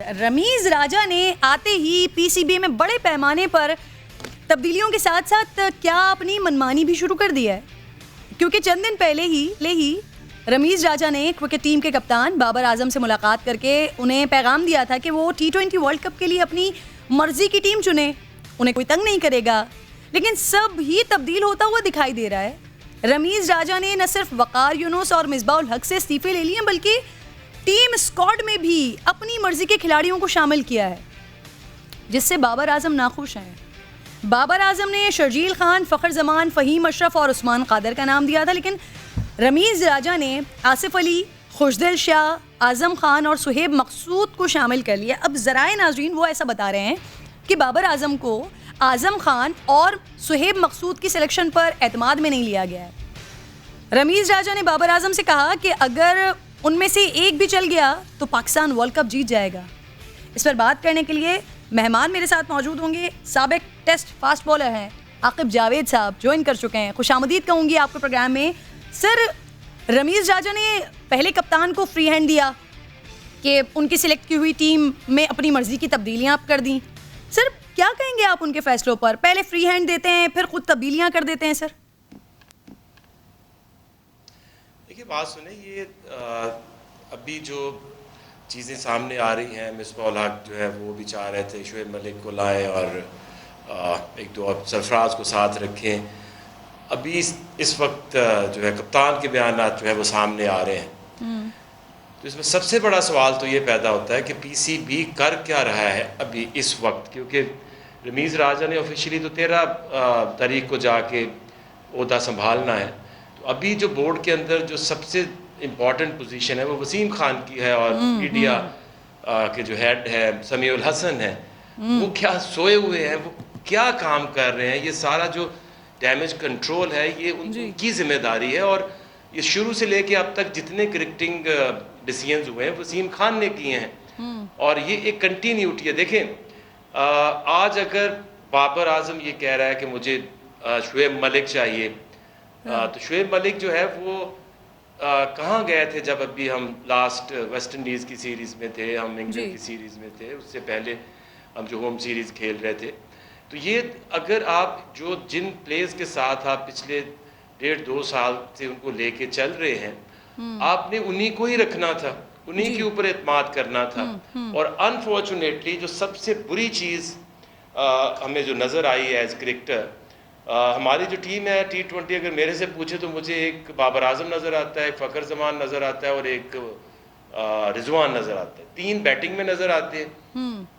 रमीज़ राजा ने आते ही पीसीबी में बड़े पैमाने पर तब्दीलियों के साथ साथ क्या अपनी मनमानी भी शुरू कर दी है, क्योंकि चंद दिन पहले ही रमीज़ राजा ने क्रिकेट टीम के कप्तान बाबर आजम से मुलाकात करके उन्हें पैगाम दिया था कि वो T20 वर्ल्ड कप के लिए अपनी मर्जी की टीम चुने, उन्हें कोई तंग नहीं करेगा। लेकिन सब ही तब्दील होता हुआ दिखाई दे रहा है। रमीज़ राजा ने न सिर्फ वकार यूनुस और मिसबाउल हक से इस्तीफे ले लिए, बल्कि टीम स्क्वाड में भी अपनी मर्जी के खिलाड़ियों को शामिल किया है, जिससे बाबर आजम नाखुश हैं। बाबर आजम ने शर्जील खान, फ़खर जमान, फ़हीम अशरफ और उस्मान कादर का नाम दिया था, लेकिन रमीज़ राजा ने आसिफ अली, खुशदिल शाह, आज़म खान और सुहेब मकसूद को शामिल कर लिया। अब ज़राए नाज़रीन वो ऐसा बता रहे हैं कि बाबर आजम को आज़म खान और सुहेब मकसूद की सिलेक्शन पर एतमाद में नहीं लिया गया है। रमीज़ राजा ने बाबर आजम से कहा कि अगर उनमें से एक भी चल गया तो पाकिस्तान वर्ल्ड कप जीत जाएगा। इस पर बात करने के लिए मेहमान मेरे साथ मौजूद होंगे। साबिक टेस्ट फास्ट बॉलर हैं आकिब जावेद साहब, ज्वाइन कर चुके हैं। खुशामदीद कहूँगी आपके प्रोग्राम में। सर, रमीज़ राजा ने पहले कप्तान को फ्री हैंड दिया कि उनकी सिलेक्ट की हुई टीम में अपनी मर्जी की तब्दीलियां आप कर दी। सर, क्या कहेंगे आप उनके फैसलों पर? पहले फ्री हैंड देते हैं, फिर खुद तब्दीलियां कर देते हैं। सर देखिए, बात सुने, ये अभी जो चीज़ें सामने आ रही हैं, मिसबाउल हक जो है वो भी चाह रहे थे शोएब मलिक को लाएं और एक दो और सरफराज को साथ रखें। अभी इस वक्त जो है कप्तान के बयानात जो है वो सामने आ रहे हैं, तो इसमें सबसे बड़ा सवाल तो ये पैदा होता है कि पीसीबी कर क्या रहा है अभी इस वक्त, क्योंकि रमीज़ राजा ने ऑफिशियली तो 13 तारीख को जाके ओहदा संभालना है। तो अभी जो बोर्ड के अंदर जो सबसे इम्पॉर्टेंट पोजीशन है वो वसीम खान की है और मीडिया के जो हेड है समीउल हसन है, वो क्या सोए हुए हैं, वो क्या काम कर रहे हैं। ये सारा जो डैमेज कंट्रोल है ये उनकी जिम्मेदारी है, और ये शुरू से लेके अब तक जितने क्रिकेटिंग डिसीजंस हुए हैं वसीम खान ने किए हैं, और ये एक कंटिन्यूटी है। देखें, आज अगर बाबर आजम ये कह रहा है कि मुझे शोएब मलिक चाहिए, तो शोएब मलिक जो है वो कहाँ गए थे जब अभी हम लास्ट वेस्ट इंडीज़ की सीरीज़ में थे, हम इंग्लैंड की सीरीज़ में थे, उससे पहले हम जो होम सीरीज़ खेल रहे थे। तो ये अगर आप जिन प्लेयर्स के साथ आप पिछले 1.5-2 साल से उनको लेके चल रहे हैं, आपने उन्हीं को ही रखना था, उन्हीं के ऊपर एतमाद करना था। और अनफॉर्चुनेटली जो सबसे बुरी चीज़ हमें जो नज़र आई है एज क्रिकेटर, हमारी जो टीम है T20, अगर मेरे से पूछे तो मुझे एक बाबर आजम नज़र आता है, एक फ़खर जमान नज़र आता है और एक रिजवान नज़र आता है। 3 बैटिंग में नज़र आते हैं,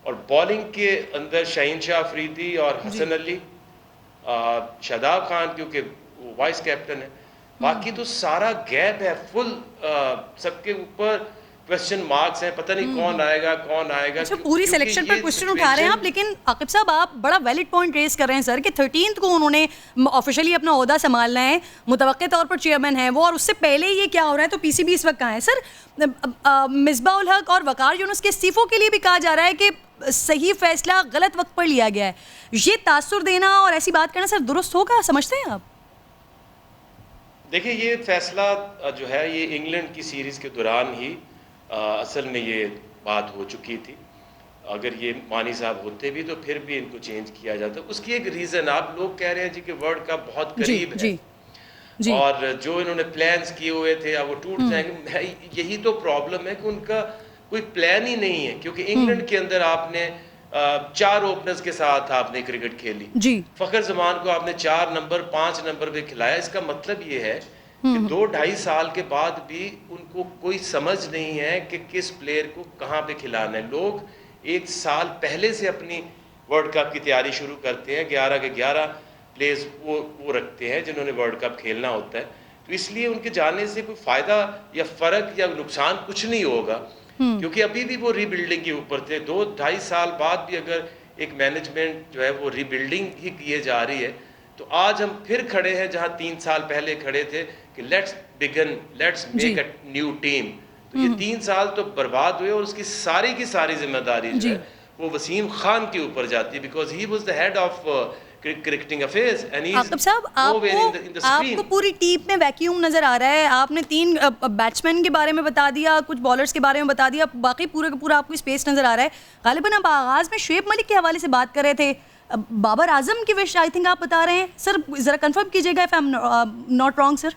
और बॉलिंग के अंदर शाहीन शाह अफरीदी और हसन अली, शादाब खान क्योंकि वो वाइस कैप्टन है, बाकी तो सारा गैप है फुल। सबके ऊपर क्वेश्चन मार्क्स हैं, पता नहीं कौन आएगा कौन आएगा। अच्छा, पूरी सिलेक्शन पर क्वेश्चन उठा रहे हैं आप, लेकिन आकिब साहब आप बड़ा वैलिड पॉइंट रेज कर रहे हैं सर कि 13 को उन्होंने ऑफिशियली अपना ओहदा संभालना है, मुतवक्के तौर पर चेयरमैन है वो, और उससे पहले ये क्या हो रहा है। तो पीसीबी इस वक्त कहाँ है सर? मिसबाउल हक और वकार यूनुस के इस्तीफों के लिए भी कहा जा रहा है कि सही फैसला गलत वक्त पर लिया गया है। ये तासुर देना और ऐसी बात करना सर दुरुस्त होगा, समझते हैं आप? देखिए, ये फैसला जो है ये इंग्लैंड की सीरीज़ के दौरान ही असल में ये बात हो चुकी थी। अगर ये मानी साहब होते भी तो फिर भी इनको चेंज किया जाता। उसकी एक रीज़न आप लोग कह रहे हैं जी कि वर्ल्ड कप बहुत करीब है, जी। और जो इन्होंने प्लान्स किए हुए थे अब वो टूट जाएंगे। यही तो प्रॉब्लम है कि उनका कोई प्लान ही नहीं है, क्योंकि इंग्लैंड के अंदर आपने 4 ओपनर्स के साथ आपने क्रिकेट खेली जी। फ़खर जमान को आपने 4 नंबर 5 नंबर पे खिलाया। इसका मतलब ये है कि 2-2.5 साल के बाद भी उनको कोई समझ नहीं है कि किस प्लेयर को कहाँ पे खिलाना है। लोग 1 साल पहले से अपनी वर्ल्ड कप की तैयारी शुरू करते हैं, 11 के 11 प्लेयर्स वो रखते हैं जिन्होंने वर्ल्ड कप खेलना होता है। तो इसलिए उनके जाने से कोई फ़ायदा या फ़र्क या नुकसान कुछ नहीं होगा, क्योंकि अभी भी वो रीबिल्डिंग के ऊपर थे। 2-2.5 साल बाद भी अगर एक मैनेजमेंट जो है वो रीबिल्डिंग ही किए जा रही है, तो आज हम फिर खड़े हैं जहां 3 साल पहले खड़े थे कि let's begin, let's make a new team. तो ये 3 साल तो बर्बाद हुए, और उसकी सारी की सारी जिम्मेदारी जो है वो वसीम खान के ऊपर जाती है, because he was the head of cricketing affairs and he's Aqib साहब, nowhere in the screen. आपको पूरी टीम में वैक्यूम नजर आ रहा है। आपने 3 बैट्समैन के बारे में बता दिया, कुछ बॉलर्स के बारे में बता दिया, बाकी पूरा का पूरा आपको स्पेस नजर आ रहा है। गालिबन आप आगाज में शुएब मलिक के हवाले से बात कर रहे थे, बाबर आजम की विश आई थिंक आप बता रहे हैं। सर जरा कंफर्म कीजिएगा if I am not wrong sir.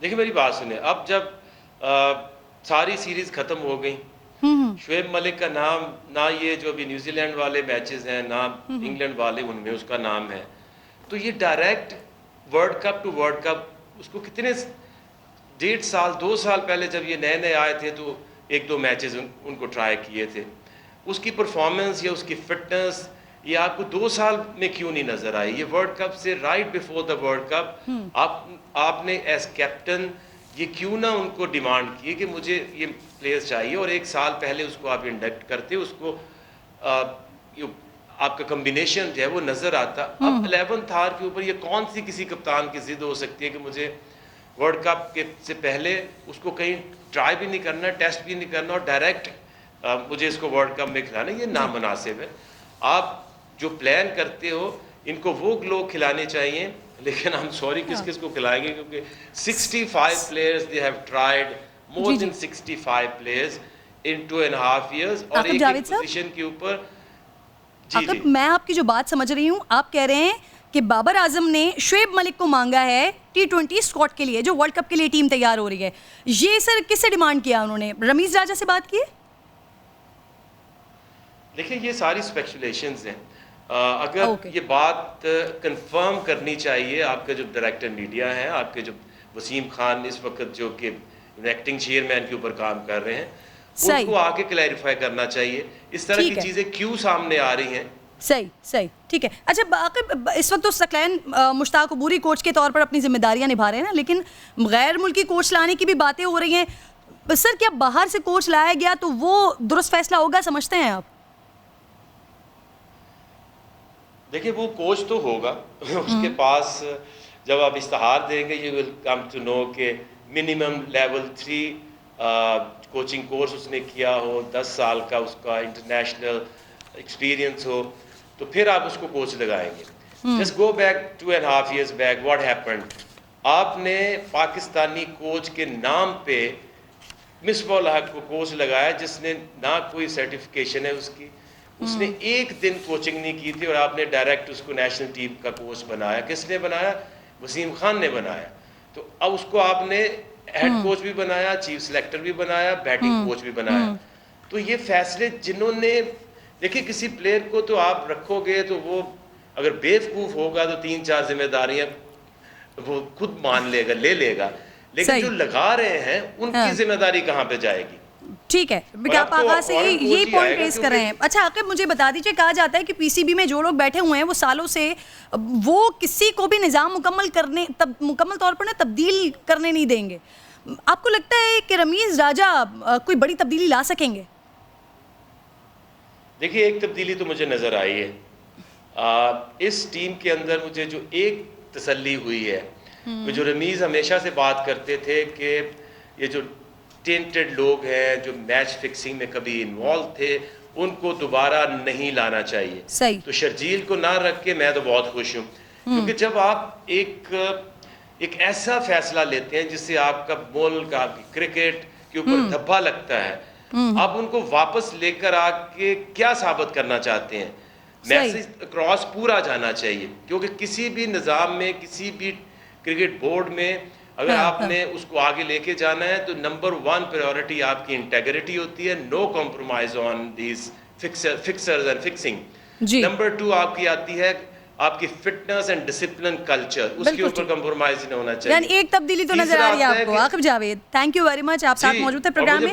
देखिए मेरी बात सुने, अब जब सारी सीरीज खत्म हो गई, शुएब मलिक का नाम ना ये जो अभी न्यूजीलैंड वाले मैचेस हैं ना इंग्लैंड वाले उनमें उसका नाम है, तो ये direct world cup to world cup उसको कितने 1.5 साल 2 साल पहले जब ये नए नए आए थे तो 1-2 मैचेस उनको ट्राई किए थे। उसकी परफॉर्मेंस या उसकी फिटनेस ये आपको 2 साल में क्यों नहीं नजर आई? ये वर्ल्ड कप से right before the world cup आपने एज कैप्टन ये क्यों ना उनको डिमांड की कि मुझे ये प्लेयर्स चाहिए, और 1 साल पहले उसको आप इंडक्ट करते, उसको आपका कम्बिनेशन जो है वो नजर आता। अब 11th आवर के ऊपर ये कौन सी किसी कप्तान की जिद हो सकती है कि मुझे वर्ल्ड कप के से पहले उसको कहीं ट्राई भी नहीं करना, टेस्ट भी नहीं करना और डायरेक्ट मुझे इसको वर्ल्ड कप में खिलाना, ये नामुनासिब है। आप जो प्लान करते हो इनको वो लोग खिलाने चाहिए, लेकिन हम सॉरी किस किस को खिलाएंगे, क्योंकि 65 players they have tried, more than 65 players in 2.5 years, और एक पोजीशन के ऊपर। जी, मैं आपकी जो बात समझ रही हूँ, आप कह रहे हैं कि बाबर आजम ने शुएब मलिक को मांगा है T20 स्क्वाड के लिए, जो वर्ल्ड कप के लिए टीम तैयार हो रही है। ये सर किससे डिमांड किया उन्होंने? रमीज राजा से बात की? देखिए ये सारी स्पेकुलेशंस हैं। अगर ये बात कंफर्म करनी चाहिए, आपके जो डायरेक्टर मीडिया हैं, आपके जो वसीम खान इस वक्त जो कि एक्टिंग चेयरमैन के ऊपर काम कर रहे हैं, उनको आके क्लैरिफाई करना चाहिए इस तरह की चीजें क्यों सामने आ रही हैं। सही, ठीक है। अच्छा बाकी इस वक्त तो सकलैन मुश्ताक अबूरी कोच के तौर पर अपनी जिम्मेदारियां निभा रहे हैं ना, लेकिन गैर मुल्की कोच लाने की भी बातें हो रही हैं। सर क्या बाहर से कोच लाया गया तो वो दुरुस्त फैसला होगा समझते हैं आप? देखिए वो कोच तो होगा, उसके पास जब आप इश्तहार देंगे you will come to know के मिनिमम लेवल 3 कोचिंग कोर्स उसने किया हो, 10 साल का उसका इंटरनेशनल एक्सपीरियंस हो, तो फिर आप उसको कोच लगाएंगे। Just go back 2.5 years back, what happened, आपने पाकिस्तानी कोच के नाम पे मिसबाह हक को कोच लगाया जिसने ना कोई सर्टिफिकेशन है उसने 1 दिन कोचिंग नहीं की थी, और आपने डायरेक्ट उसको नेशनल टीम का कोच बनाया। किसने बनाया? वसीम खान ने बनाया। तो अब उसको आपने हेड कोच भी बनाया, चीफ सिलेक्टर भी बनाया, बैटिंग कोच भी बनाया। तो ये फैसले जिन्होंने, देखिए किसी प्लेयर को तो आप रखोगे तो वो अगर बेवकूफ़ होगा तो 3-4 जिम्मेदारियां वो खुद मान लेगा, ले लेगा, लेकिन जो लगा रहे हैं उनकी जिम्मेदारी कहाँ पे जाएगी? ठीक है, आप आगाज से यही पॉइंट रेज कर रहे हैं। अच्छा आकिब मुझे बता दीजिए, कहा जाता है कि पीसीबी में जो लोग बैठे हुए हैं वो सालों से वो किसी को भी निज़ाम मुकम्मल तौर पर ना तब्दील करने नहीं देंगे। आपको लगता है कि रमीज राजा कोई बड़ी तब्दीली ला सकेंगे? देखिए एक तब्दीली तो मुझे नज़र आई है इस टीम के अंदर। मुझे जो एक तसल्ली हुई है, जो रमीज हमेशा से बात करते थे कि ये जो टेंटेड लोग हैं जो मैच फिक्सिंग में कभी इन्वॉल्व थे उनको दोबारा नहीं लाना चाहिए। सही। तो शर्जील को ना रख के मैं तो बहुत खुश हूँ, क्योंकि जब आप एक ऐसा फैसला लेते हैं जिससे आपका मुल्क, आपकी क्रिकेट के ऊपर धब्बा लगता है, आप उनको वापस लेकर आके क्या साबित करना चाहते हैं? मैसेज क्रॉस पूरा जाना चाहिए, क्योंकि किसी भी निज़ाम में, किसी भी क्रिकेट बोर्ड में अगर आपने उसको आगे लेके जाना है तो नंबर 1 प्रायोरिटी आपकी इंटेग्रिटी होती है, no compromise on these fixers and fixing. Number 2 आपकी आती है आपकी फिटनेस एंड डिसिप्लिन कल्चर, उसके ऊपर कॉम्प्रोमाइज नहीं होना चाहिए। यानी एक तब्दीली तो नजर आ रही है आपको। Aqib Javed, thank you very much, आप साथ मौजूद थे प्रोग्राम में।